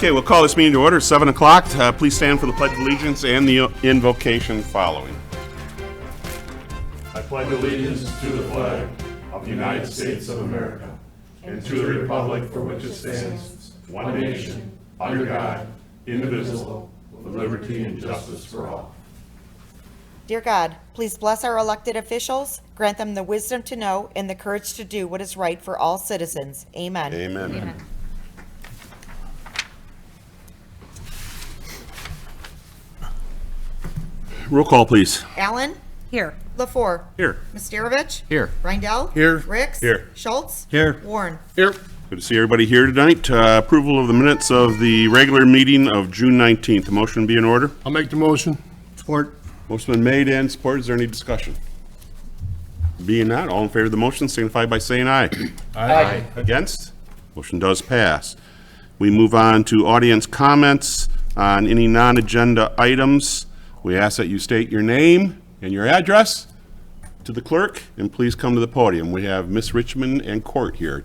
Okay, we'll call this meeting to order, 7 o'clock. Please stand for the Pledge of Allegiance and the invocation following. I pledge allegiance to the flag of the United States of America and to the republic for which it stands, one nation, under God, indivisible, with liberty and justice for all. Dear God, please bless our elected officials, grant them the wisdom to know and the courage to do what is right for all citizens. Amen. Amen. Roll call, please. Allen? Here. LaFour? Here. Misterovich? Here. Reindell? Here. Ricks? Here. Schultz? Here. Warren? Here. Good to see everybody here tonight. Approval of the minutes of the regular meeting of June 19th. A motion be in order. I'll make the motion. Support. Motion been made and supported. Is there any discussion? Being not, all in favor of the motion signify by saying aye. Aye. Against? Motion does pass. We move on to audience comments on any non-agenda items. We ask that you state your name and your address to the clerk, and please come to the podium. We have Miss Richmond and Court here.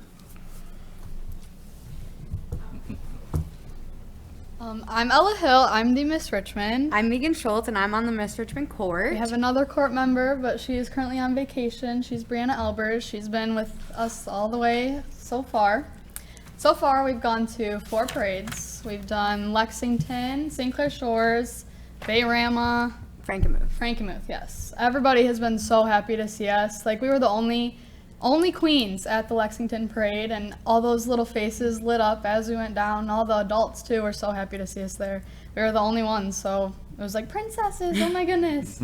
I'm Ella Hill. I'm the Miss Richmond. I'm Megan Schultz, and I'm on the Miss Richmond Court. We have another court member, but she is currently on vacation. She's Brianna Elbers. She's been with us all the way so far. So far, we've gone to 4 parades. We've done Lexington, St. Clair Shores, Bayrama, Frankenmuth, yes. Everybody has been so happy to see us. Like, we were the only queens at the Lexington parade, and all those little faces lit up as we went down. All the adults too were so happy to see us there. We were the only ones, so it was like princesses. Oh my goodness.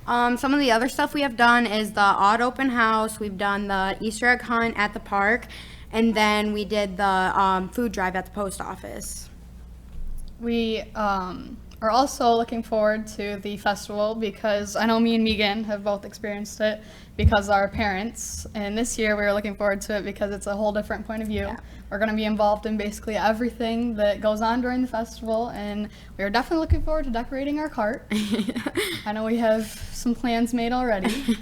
Some of the other stuff we have done is the odd open house. We've done the Easter egg hunt at the park, and then we did the food drive at the post office. We are also looking forward to the festival because I know me and Megan have both experienced it because our parents, and this year we were looking forward to it because it's a whole different point of view. Yeah. We're going to be involved in basically everything that goes on during the festival, and we're definitely looking forward to decorating our cart. I know we have some plans made already,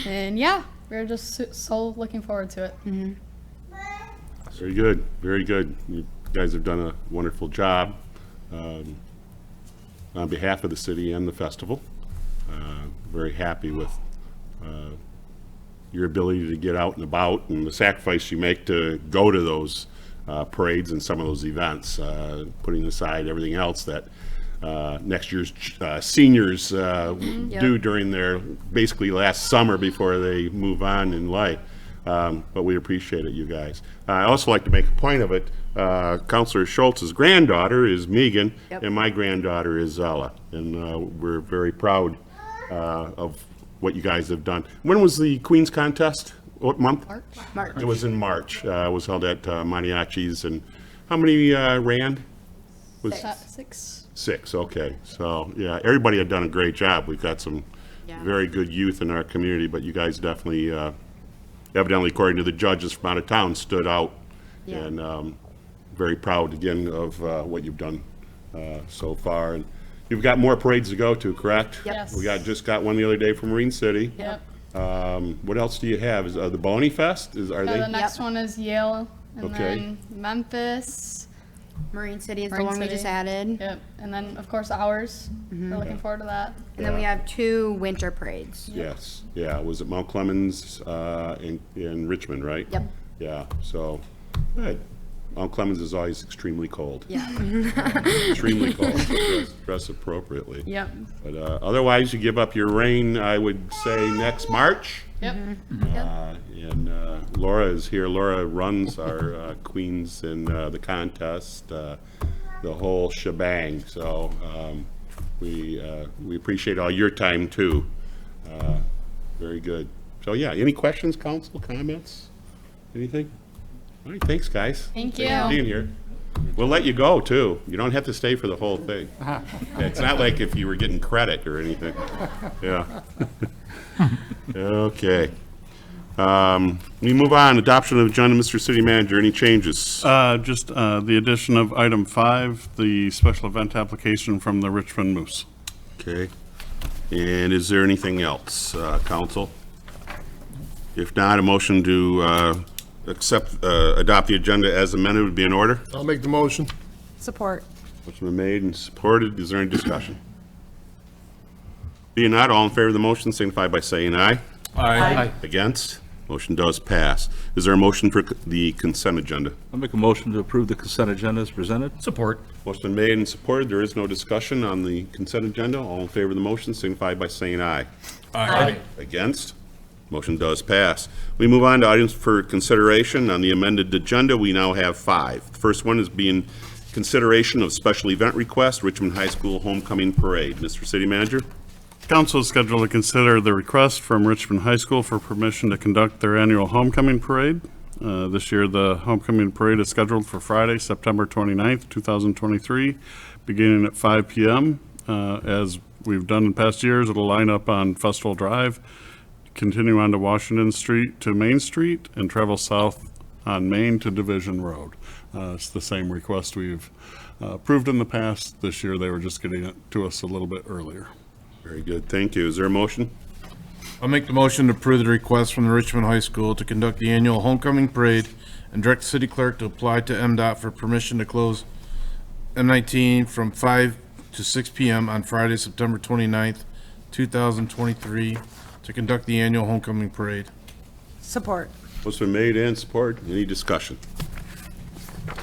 and yeah, we're just so looking forward to it. Mm-hmm. Very good, very good. You guys have done a wonderful job on behalf of the city and the festival. Very happy with your ability to get out and about and the sacrifice you make to go to those parades and some of those events, putting aside everything else that next year's seniors do during their basically last summer before they move on in life. But we appreciate it, you guys. I also like to make a point of it. Councilor Schultz's granddaughter is Megan, and my granddaughter is Ella, and we're very proud of what you guys have done. When was the Queen's Contest? What month? March. It was in March. It was held at Mariachi's, and how many ran? Was 6. 6, okay. So, yeah, everybody had done a great job. We've got some very good youth in our community, but you guys definitely, evidently, according to the judges from out of town, stood out. Yeah. And very proud, again, of what you've done so far. And you've got more parades to go to, correct? Yep. Yes. We just got one the other day from Marine City. Yep. What else do you have? Is the Boney Fest? The next one is Yale, and Okay. then Memphis. Marine City is Marine the one we City. just added. Yep, and then of course ours. We're looking forward to that. And then we have 2 winter parades. Yes. Yeah. Was it Mount Clemens in Richmond, right? Yep. Yeah. So, good. Mount Clemens is always extremely cold. Yeah. Extremely cold. Dress appropriately. Yep. But otherwise, you give up your reign, I would say, next March. Yep. And Laura is here. Laura runs our Queens in the contest, the whole shebang. So we appreciate all your time, too. Very good. So, yeah, any questions, council, comments, anything? All right, thanks, guys. Thank Thanks you. for being here. We'll let you go, too. You don't have to stay for the whole thing. It's not like if you were getting credit or anything. Yeah. Okay. We move on. Adoption of agenda, Mr. City Manager. Any changes? Just the addition of item 5, the special event application from the Richmond Moose. Okay. And is there anything else, council? If not, a motion to adopt the agenda as amended would be in order. I'll make the motion. Support. Motion been made and supported. Is there any discussion? Being not, all in favor of the motion signify by saying aye. Aye. Against? Motion does pass. Is there a motion for the consent agenda? I'll make a motion to approve the consent agenda as presented. Support. Motion been made and supported. There is no discussion on the consent agenda. All in favor of the motion signify by saying aye. Aye. Against? Motion does pass. We move on to items for consideration. On the amended agenda, we now have 5. The first one is being consideration of special event request, Richmond High School Homecoming Parade. Mr. City Manager? Council is scheduled to consider the request from Richmond High School for permission to conduct their annual homecoming parade. This year, the homecoming parade is scheduled for Friday, September 29th, 2023, beginning at 5 p.m. As we've done in past years, it'll line up on Festival Drive, continue on to Washington Street to Main Street, and travel south on Main to Division Road. It's the same request we've approved in the past. This year, they were just getting it to us a little bit earlier. Very good, thank you. Is there a motion? I'll make the motion to approve the request from the Richmond High School to conduct the annual homecoming parade and direct the city clerk to apply to MDOT for permission to close M19 from 5 to 6 p.m. on Friday, September 29th, 2023, to conduct the annual homecoming parade. Support. Motion been made and supported. Any discussion?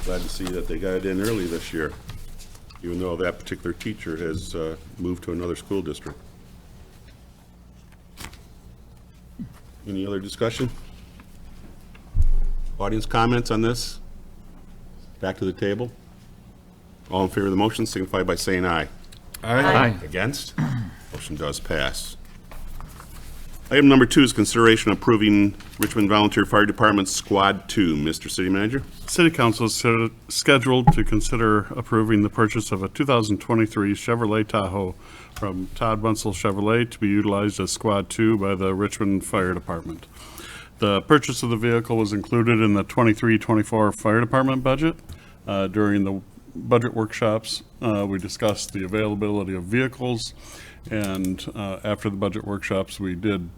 Glad to see that they got it in early this year, even though that particular teacher has moved to another school district. Any other discussion? Audience comments on this? Back to the table. All in favor of the motion signify by saying aye. Aye. Against? Motion does pass. Item number 2 is consideration approving Richmond Volunteer Fire Department Squad 2. Mr. City Manager? City Council is scheduled to consider approving the purchase of a 2023 Chevrolet Tahoe from Todd Wenzel Chevrolet to be utilized as Squad 2 by the Richmond Fire Department. The purchase of the vehicle was included in the 23-24 Fire Department budget. During the budget workshops, we discussed the availability of vehicles, and after the budget workshops, we did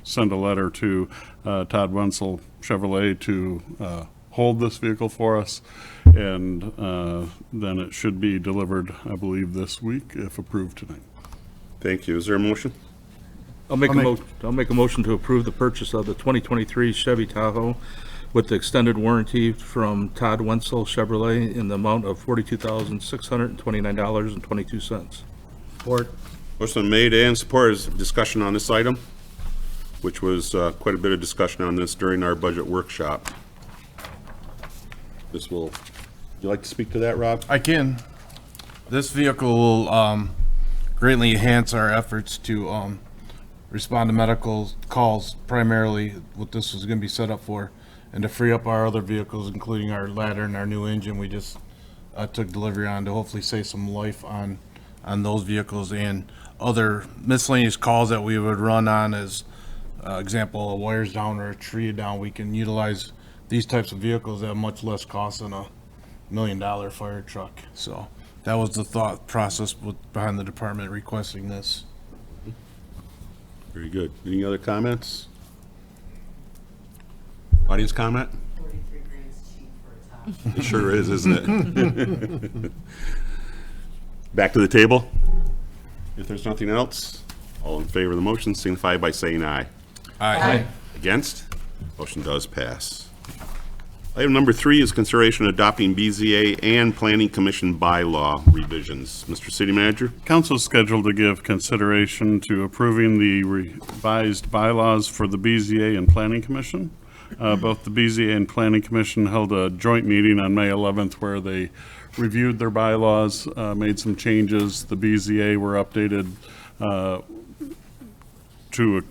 send a letter to Todd Wenzel Chevrolet to hold this vehicle for us, and then it should be delivered, I believe, this week if approved tonight. Thank you. Is there a motion? I'll make a motion to approve the purchase of the 2023 Chevy Tahoe with the extended warranty from Todd Wenzel Chevrolet in the amount of $42,629.22. Support. Motion made and supported. Is discussion on this item, which was quite a bit of discussion on this during our budget workshop. Would you like to speak to that, Rob? I can. This vehicle will greatly enhance our efforts to respond to medical calls, primarily what this was going to be set up for, and to free up our other vehicles, including our ladder and our new engine we just took delivery on, to hopefully save some life on those vehicles and other miscellaneous calls that we would run on. As example, a wire's down or a tree down, we can utilize these types of vehicles at much less cost than a $1 million fire truck. So that was the thought process behind the department requesting this. Very good. Any other comments? Audience comment? 43 grand's cheap for a top. It sure is, isn't it? Back to the table. If there's nothing else, all in favor of the motion signify by saying aye. Aye. Against? Motion does pass. Item number 3 is consideration of adopting BZA and Planning Commission bylaw revisions. Mr. City Manager? Council is scheduled to give consideration to approving the revised bylaws for the BZA and Planning Commission. Both the BZA and Planning Commission held a joint meeting on May 11th where they reviewed their bylaws, made some changes. The BZA were updated to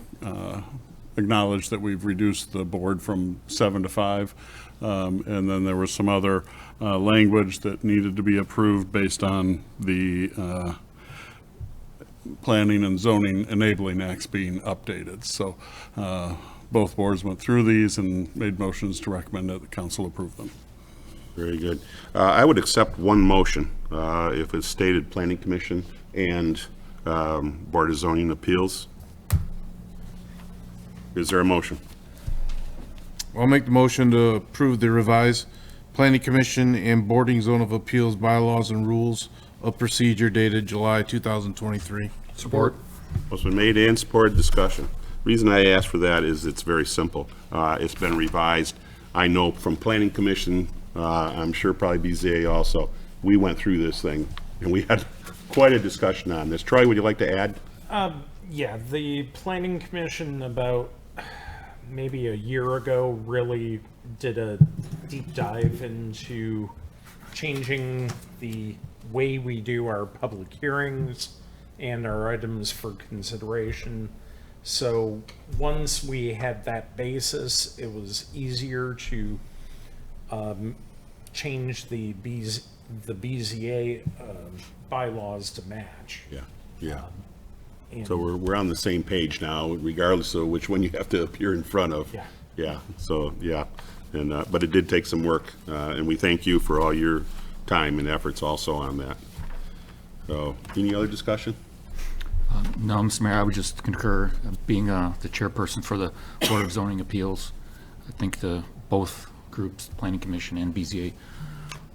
acknowledge that we've reduced the board from 7 to 5. And then there was some other language that needed to be approved based on the Planning and Zoning Enabling Acts being updated. So both boards went through these and made motions to recommend that the council approve them. Very good. I would accept one motion if it's stated Planning Commission and Board of Zoning Appeals. Is there a motion? I'll make the motion to approve the revised Planning Commission and Boarding Zone of Appeals bylaws and rules of procedure dated July 2023. Support. Motion been made and supported. Discussion. Reason I asked for that is it's very simple. It's been revised. I know from Planning Commission, I'm sure probably BZA also, we went through this thing and we had quite a discussion on this. Troy, would you like to add? Yeah, the Planning Commission about maybe a year ago really did a deep dive into changing the way we do our public hearings and our items for consideration. So once we had that basis, it was easier to change the BZA bylaws to match. Yeah, yeah. And So we're on the same page now, regardless of which one you have to appear in front of. Yeah. Yeah, so, yeah, and, but it did take some work, and we thank you for all your time and efforts also on that. So, any other discussion? No, Mr. Mayor, I would just concur, being the chairperson for the Board of Zoning Appeals. I think both groups, Planning Commission and BZA,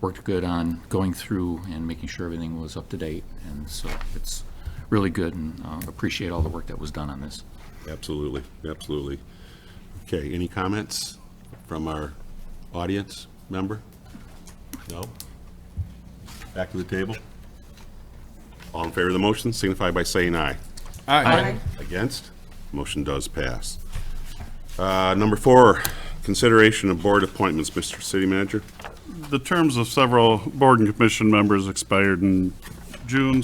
worked good on going through and making sure everything was up to date. And so it's really good, and appreciate all the work that was done on this. Absolutely, absolutely. Okay, any comments from our audience member? No? Back to the table? All in favor of the motion, signify by saying aye. Aye. Against? Motion does pass. Number 4, consideration of board appointments, Mr. City Manager. The terms of several board and commission members expired in June,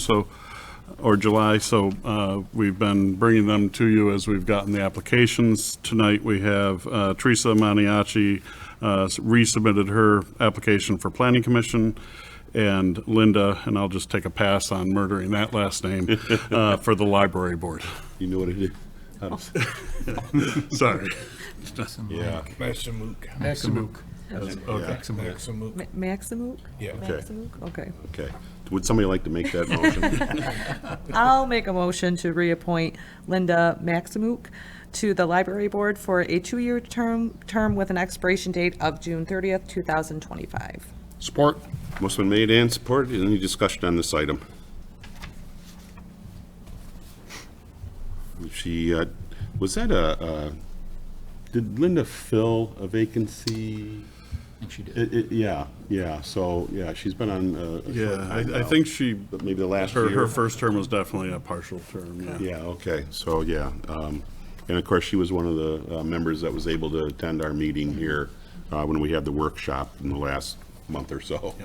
or July, so we've been bringing them to you as we've gotten the applications. Tonight we have Teresa Maniaci resubmitted her application for Planning Commission, and Linda, and I'll just take a pass on murdering that last name, for the Library Board. You know what it is? Sorry. Yeah. Maximuk. Okay. Maximuk? Yeah. Maximuk? Okay. Okay. Would somebody like to make that motion? I'll make a motion to reappoint Linda Maximuk to the Library Board for a 2-year term with an expiration date of June 30th, 2025. Support. Motion been made and supported. Any discussion on this item? She, was that did Linda fill a vacancy? I think she did. Yeah, so, yeah, she's been on, a short Yeah, time I now, think she, but maybe the last her year. first term was definitely a partial term, yeah. Yeah, okay, so, yeah, and of course, she was one of the members that was able to attend our meeting here when we had the workshop in the last month or so.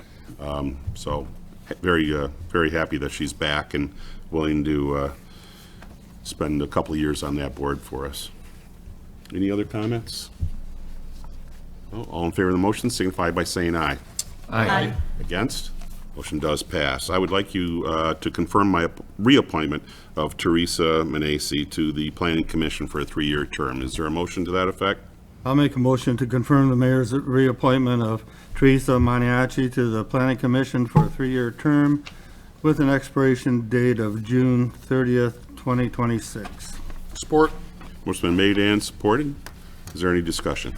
So, very happy that she's back and willing to spend a couple of years on that board for us. Any other comments? No? All in favor of the motion, signify by saying aye. Aye. Against? Motion does pass. I would like you to confirm my reappointment of Teresa Manesi to the Planning Commission for a 3-year term. Is there a motion to that effect? I'll make a motion to confirm the mayor's reappointment of Teresa Maniaci to the Planning Commission for a 3-year term with an expiration date of June 30th, 2026. Support. Motion been made and supported. Is there any discussion?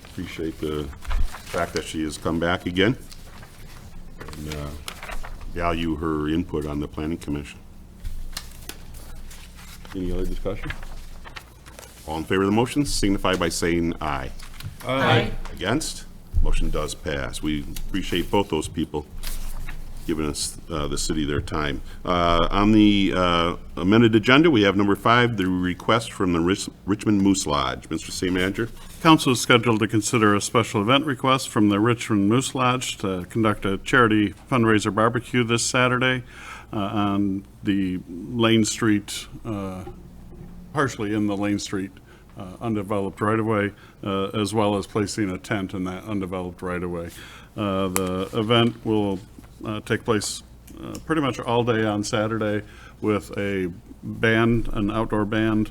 Appreciate the fact that she has come back again, and value her input on the Planning Commission. Any other discussion? All in favor of the motion, signify by saying aye. Aye. Against? Motion does pass. We appreciate both those people giving us the city their time. On the amended agenda, we have number 5, the request from the Richmond Moose Lodge. Mr. City Manager? Council is scheduled to consider a special event request from the Richmond Moose Lodge to conduct a charity fundraiser barbecue this Saturday on the Lane Street, partially in the Lane Street undeveloped right-of-way, as well as placing a tent in that undeveloped right-of-way. The event will take place pretty much all day on Saturday with a band, an outdoor band,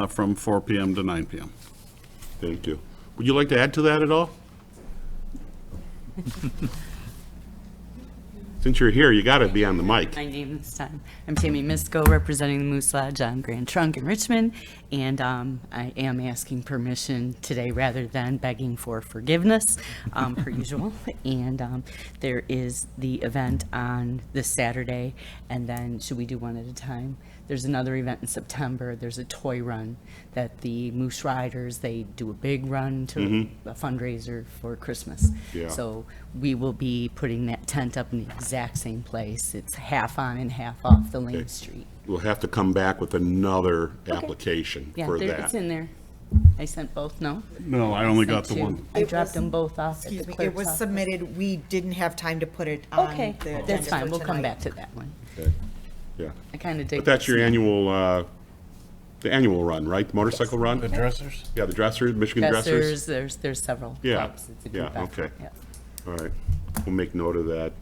from 4 p.m. to 9 p.m. Thank you. Would you like to add to that at all? Since you're here, you gotta be on the mic. My name this time. I'm Tammy Misko, representing the Moose Lodge on Grand Trunk in Richmond, and I am asking permission today rather than begging for forgiveness, per usual. And there is the event on this Saturday, and then should we do one at a time? There's another event in September. There's a toy run that the Moose Riders, they do a big run to a fundraiser for Christmas. Yeah. So we will be putting that tent up in the exact same place. It's half on and half off the Lane Street. We'll have to come back with another application Yeah, for it's that. in there. I sent both, no? No, I only got the Sent one. two. I dropped them both off at Excuse the me, it clerk's was office. submitted, we didn't have time to put it on the Okay, agenda that's fine. for We'll come tonight. back to that one. Okay. Yeah. I kind of dig. But that's your this. annual, the annual run, right? The motorcycle run? The dressers? Yeah, the dressers, Michigan dressers? There's several Yeah, clubs. It's a group yeah, effort, okay. yeah. All right. We'll make note of that.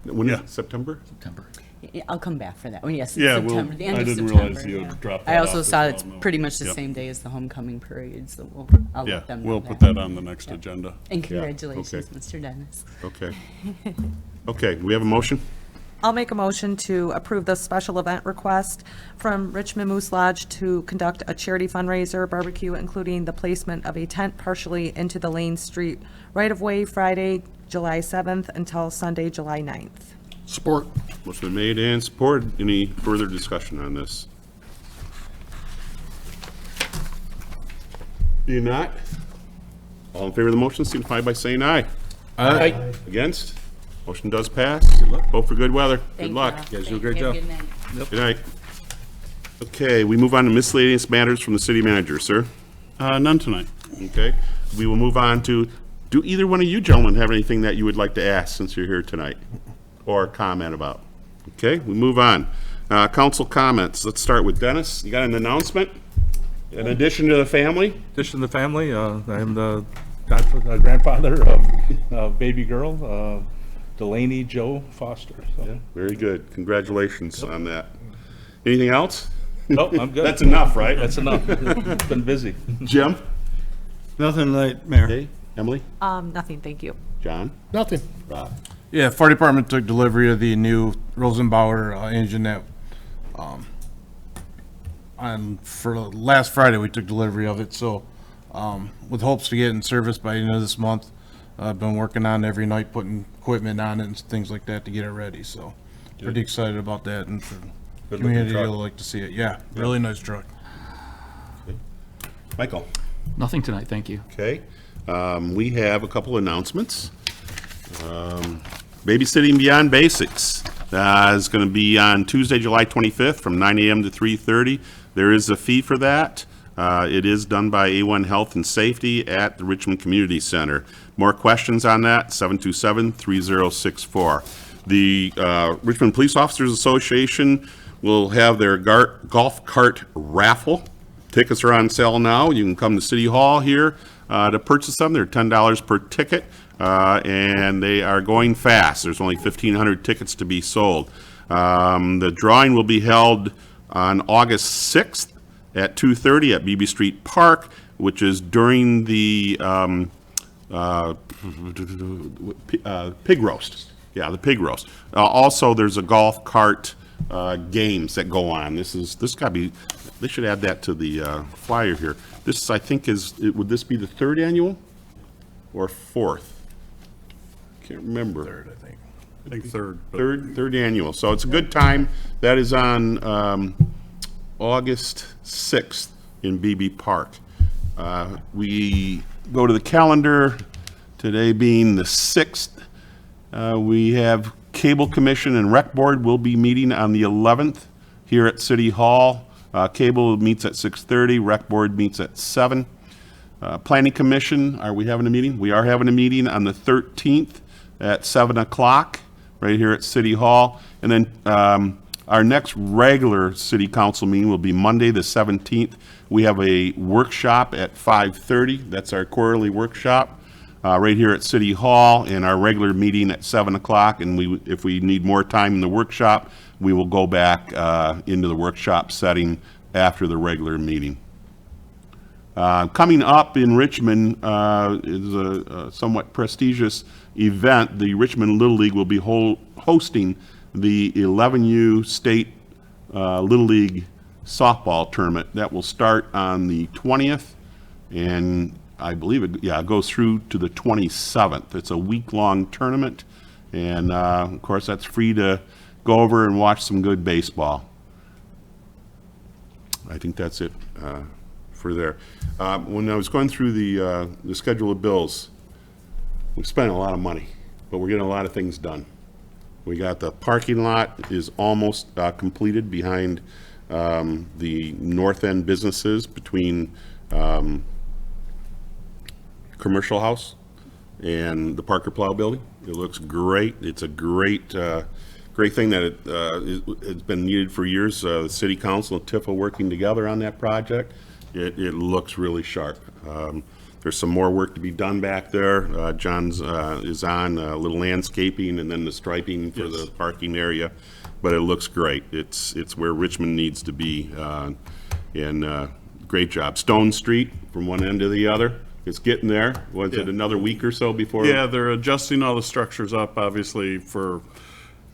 When is Yeah. it, September? September. Yeah, I'll come back for that one. Yes, it's Yeah, well, September, the end I of didn't September. realize you had yeah. dropped I that also off saw as it's well, no. pretty much the Yep. same day as the homecoming parade, so I'll Yeah, let them know we'll put that on the next agenda. And Yeah, congratulations, okay. Mr. Dennis. Okay. Okay, we have a motion? I'll make a motion to approve the special event request from Richmond Moose Lodge to conduct a charity fundraiser barbecue, including the placement of a tent partially into the Lane Street right-of-way Friday, July 7th until Sunday, July 9th. Support. Motion been made and supported. Any further discussion on this? Do not? All in favor of the motion, signify by saying aye. Aye. Against? Motion does pass. Hope for good weather. Good Thank luck. you. guys do a great Have job. Good night. Good night. Okay, we move on to miscellaneous matters from the city manager, sir. None tonight. Okay, we will move on to, do either one of you gentlemen have anything that you would like to ask since you're here tonight? Or comment about? Okay, we move on. Council comments. Let's start with Dennis. You got an announcement? In addition to the family? Addition to the family, I'm the grandfather of baby girl, Delaney Joe Foster. So. Very good. Congratulations on that. Anything else? Nope, I'm good. That's enough, right? That's enough. Been busy. Jim? Nothing late, Mayor. Okay. Emily? Nothing, thank you. John? Nothing. Rob? Yeah, fire department took delivery of the new Rosenbauer engine that, for last Friday, we took delivery of it, so, with hopes to get it in service by the end of this month. I've been working on it every night, putting equipment on it and things like that to get it ready, so pretty excited about that, and for the community truck. will like to see it. Yeah, really nice truck. Michael? Nothing tonight, thank you. Okay. We have a couple announcements. Babysitting Beyond Basics is going to be on Tuesday, July 25th from 9 a.m. to 3:30. There is a fee for that. It is done by A1 Health and Safety at the Richmond Community Center. More questions on that, 727-3064. The Richmond Police Officers Association will have their golf cart raffle. Tickets are on sale now. You can come to City Hall here to purchase them. They're $10 per ticket, and they are going fast. There's only 1,500 tickets to be sold. The drawing will be held on August 6th at 2:30 at BB Street Park, which is during the pig roast. Yeah, the pig roast. Also, there's a golf cart games that go on. This gotta be, they should add that to the flyer here. This, I think, would this be the third annual or fourth? Can't remember. Third, I think. I think third. but- Third annual. So it's a good time. That is on August 6th in BB Park. We go to the calendar, today being the 6th. We have Cable Commission and Rec Board will be meeting on the 11th here at City Hall. Cable meets at 6:30, Rec Board meets at 7. Planning Commission, are we having a meeting? We are having a meeting on the 13th at 7 o'clock, right here at City Hall. And then our next regular city council meeting will be Monday, the 17th. We have a workshop at 5:30. That's our quarterly workshop right here at City Hall, and our regular meeting at 7 o'clock. And if we need more time in the workshop, we will go back into the workshop setting after the regular meeting. Coming up in Richmond is a somewhat prestigious event, the Richmond Little League will be hosting the 11U State Little League softball tournament. That will start on the 20th, and I believe it goes through to the 27th. It's a week-long tournament, and of course that's free to go over and watch some good baseball. I think that's it for there. When I was going through the schedule of bills, we spent a lot of money, but we're getting a lot of things done. We got the parking lot is almost completed behind the north end businesses between Commercial House and the Parker Plow Building. It looks great. It's a great thing that it's been needed for years. The City Council and Tifa working together on that project. It looks really sharp. There's some more work to be done back there. John's is on a little landscaping and then the striping for the parking area, but it looks great. It's where Richmond needs to be, and great job. Stone Street from one end to the other. It's getting there. Was it another week or so before? Yeah, they're adjusting all the structures up, obviously, for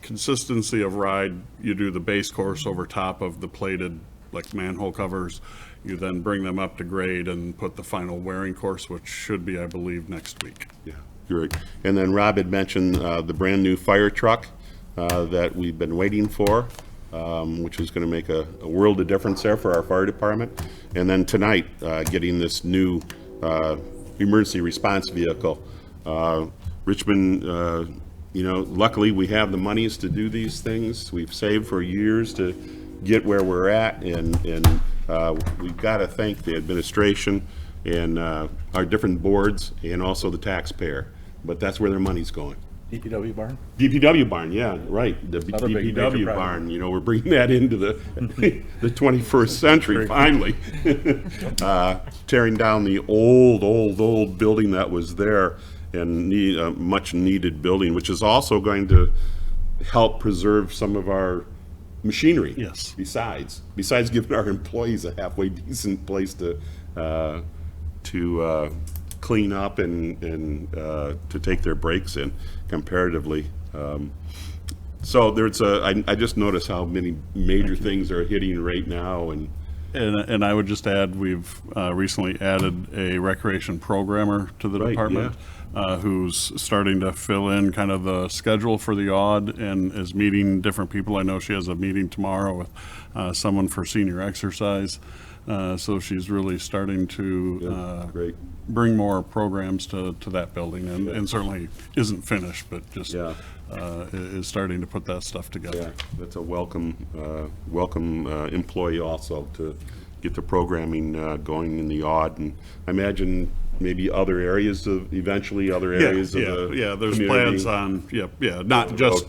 consistency of ride. You do the base course over top of the plated, like, manhole covers. You then bring them up to grade and put the final wearing course, which should be, I believe, next week. Yeah, great. And then Rob had mentioned the brand-new fire truck that we've been waiting for, which is going to make a world of difference there for our fire department. And then tonight, getting this new emergency response vehicle. Richmond, luckily we have the monies to do these things. We've saved for years to get where we're at, and we've got to thank the administration and our different boards and also the taxpayer. But that's where their money's going. DPW barn? DPW barn, yeah, right. The Another big major DPW project. barn, we're bringing that into the 21st century, finally. Tearing down the old building that was there and need a much needed building, which is also going to help preserve some of our machinery. Yes. Besides giving our employees a halfway decent place to clean up and to take their breaks in comparatively. So I just noticed how many major things are hitting right now, And I would just add, we've recently added a recreation programmer to the department, who's starting to fill in kind of the schedule for the odd and is meeting different people. I know she has a meeting tomorrow with someone for senior exercise. So she's really starting to bring more programs to that building, and certainly isn't finished, but just is starting to put that stuff together. Yeah, that's a welcome employee also to get the programming going in the odd, and I imagine maybe other areas of the There's community. plans on not just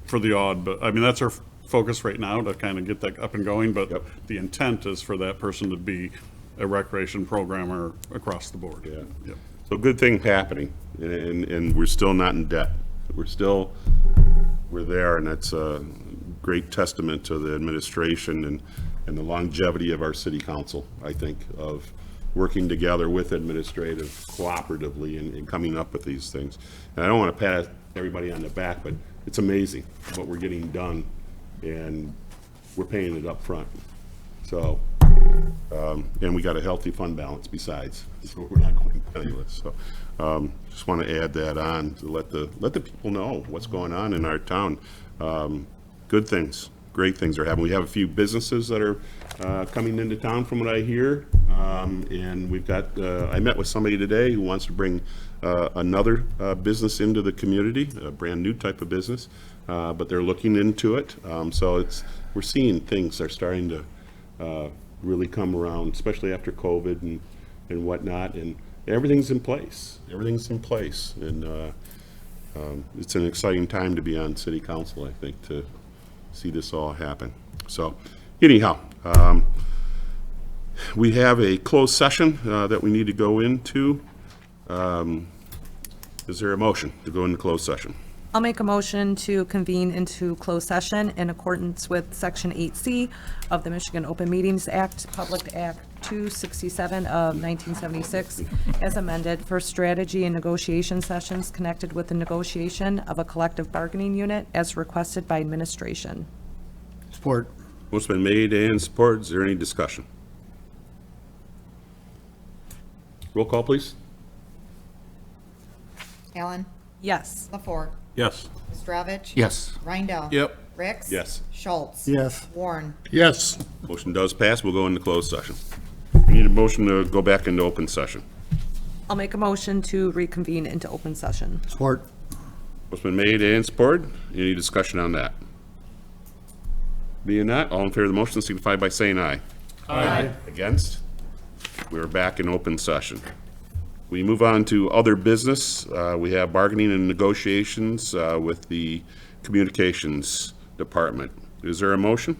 for the odd, but I mean that's our focus right now to kind of get that up and going. But the intent is for that person to be a recreation programmer across the board. Yeah. Yep. So good thing happening, and we're still not in debt. We're there, and that's a great testament to the administration and the longevity of our city council, I think, of working together with administrative cooperatively and coming up with these things. And I don't want to pat everybody on the back, but it's amazing what we're getting done, and we're paying it up front. So, and we got a healthy fund balance besides, so we're not going penniless. So, just want to add that on to let the people know what's going on in our town. Good things, great things are happening. We have a few businesses that are coming into town, from what I hear, and we've got. I met with somebody today who wants to bring another business into the community, a brand new type of business, but they're looking into it. So we're seeing things are starting to really come around, especially after COVID and whatnot, and everything's in place. Everything's in place, and it's an exciting time to be on city council, I think, to see this all happen. So anyhow, we have a closed session that we need to go into. Is there a motion to go into closed session? I'll make a motion to convene into closed session in accordance with Section 8C of the Michigan Open Meetings Act, Public Act 267 of 1976, as amended for strategy and negotiation sessions connected with the negotiation of a collective bargaining unit as requested by administration. Support. Motion been made and supported. Is there any discussion? Roll call, please. Allen. Yes. LaFors. Yes. Stravich. Yes. Rindell. Yep. Ricks. Yes. Schultz. Yes. Warren. Yes. Motion does pass. We'll go into closed session. We need a motion to go back into open session. I'll make a motion to reconvene into open session. Support. Motion been made and supported. Any discussion on that? Being not, all in favor of the motion signify by saying aye. Aye. Against? We are back in open session. We move on to other business. We have bargaining and negotiations with the Communications Department. Is there a motion?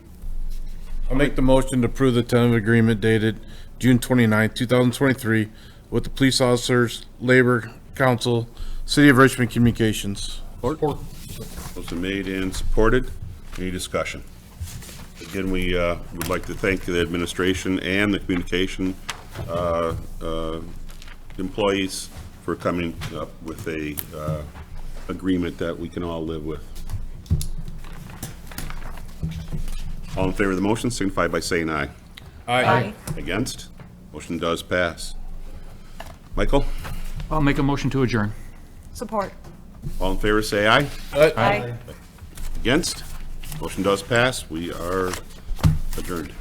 I'll make the motion to approve the tentative agreement dated June 29, 2023 with the Police Officers Labor Council, City of Richmond Communications. Motion made and supported. Any discussion? Again, we would like to thank the administration and the communication employees for coming up with a agreement that we can all live with. All in favor of the motion signify by saying aye. Aye. Against? Motion does pass. Michael? I'll make a motion to adjourn. Support. All in favor say aye. Aye. Against? Motion does pass. We are adjourned.